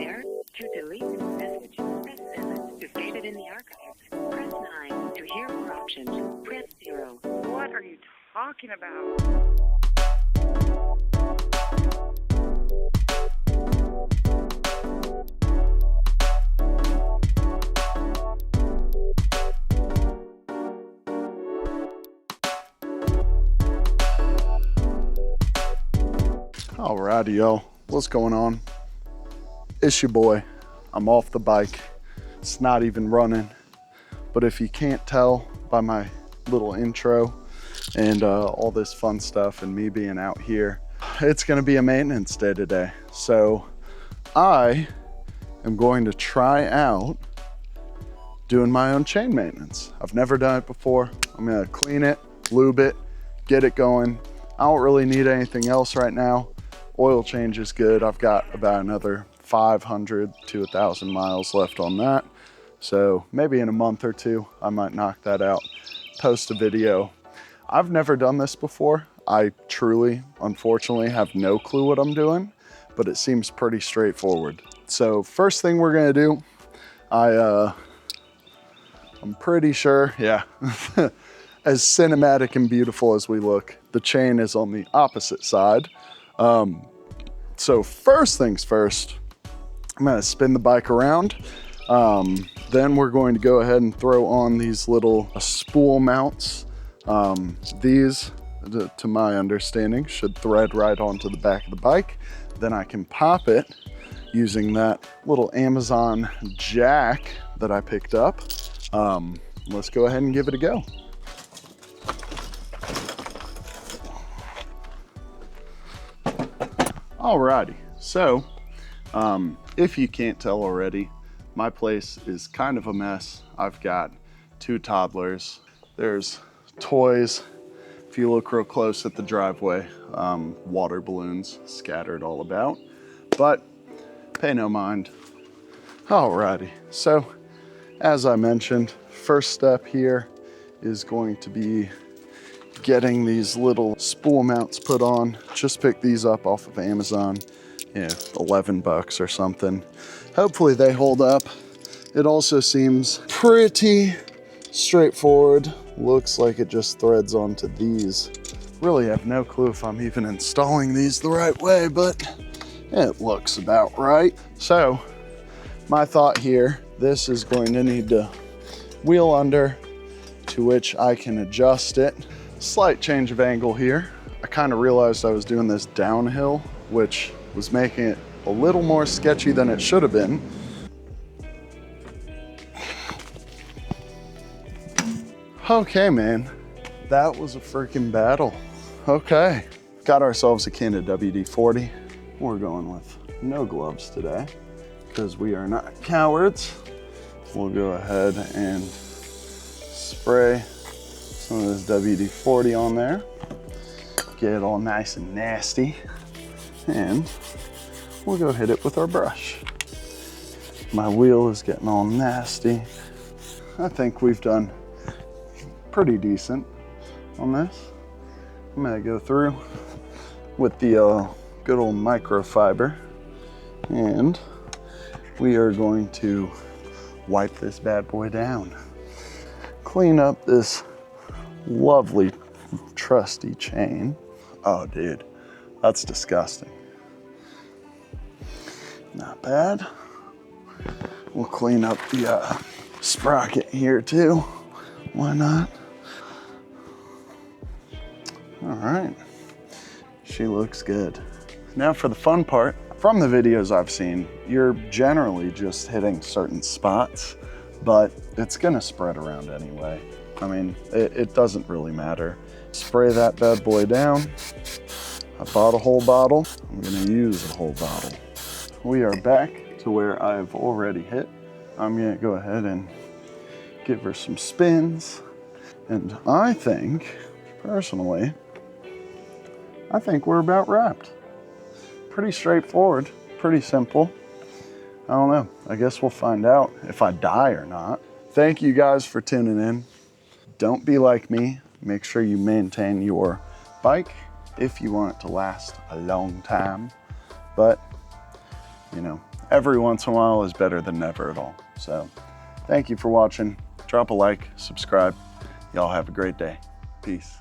there. To delete this message, press 7 to save it in the archives. Press 9 to hear more options. Press 0. What are you talking about? Alrighty, y'all, what's going on? It's your boy. I'm off the bike. It's not even running, but if you can't tell by my little intro and all this fun stuff and me being out here, it's gonna be a maintenance day today. So I am going to try out doing my own chain maintenance. I've never done it before. I'm gonna clean it, lube it, get it going. I don't really need anything else right now. Oil change is good. I've got about another 500 to 1,000 miles left on that. So maybe in a month or two, I might knock that out, post a video. I've never done this before. I truly, unfortunately, have no clue what I'm doing, but it seems pretty straightforward. So first thing we're gonna do, I'm pretty sure, yeah, as cinematic and beautiful as we look, the chain is on the opposite side. So first things first, I'm gonna spin the bike around. Then we're going to go ahead and throw on these little spool mounts. These, to my understanding, should thread right onto the back of the bike. Then I can pop it using that little Amazon jack that I picked up. Let's go ahead and give it a go. Alrighty, so if you can't tell already, my place is kind of a mess. I've got 2 toddlers. There's toys. If you look real close at the driveway, water balloons scattered all about, but pay no mind. Alrighty, so as I mentioned, first step here is going to be getting these little spool mounts put on. Just picked these up off of Amazon, yeah, 11 bucks or something. Hopefully they hold up. It also seems pretty straightforward. Looks like it just threads onto these. Really have no clue if I'm even installing these the right way, but it looks about right. So my thought here, this is going to need to wheel under, to which I can adjust it. Slight change of angle here. I kind of realized I was doing this downhill, which was making it a little more sketchy than it should have been. Okay, man, that was a freaking battle. Okay, got ourselves a can of WD-40. We're going with no gloves today because we are not cowards. We'll go ahead and spray some of this WD-40 on there, get it all nice and nasty, and we'll go hit it with our brush. My wheel is getting all nasty. I think we've done pretty decent on this. I'm gonna go through with the good old microfiber, and we are going to wipe this bad boy down. Clean up this lovely, trusty chain. Oh, dude, that's disgusting. Not bad. We'll clean up the sprocket here too. Why not? All right, she looks good. Now for the fun part. From the videos I've seen, you're generally just hitting certain spots, but it's gonna spread around anyway. I mean, it doesn't really matter. Spray that bad boy down. I bought a whole bottle. I'm gonna use a whole bottle. We are back to where I've already hit. I'm gonna go ahead and give her some spins. And I think, personally, I think we're about wrapped. Pretty straightforward, pretty simple. I don't know, I guess we'll find out if I die or not. Thank you guys for tuning in. Don't be like me. Make sure you maintain your bike if you want it to last a long time. But, you know, every once in a while is better than never at all. So thank you for watching. Drop a like, subscribe. Y'all have a great day. Peace.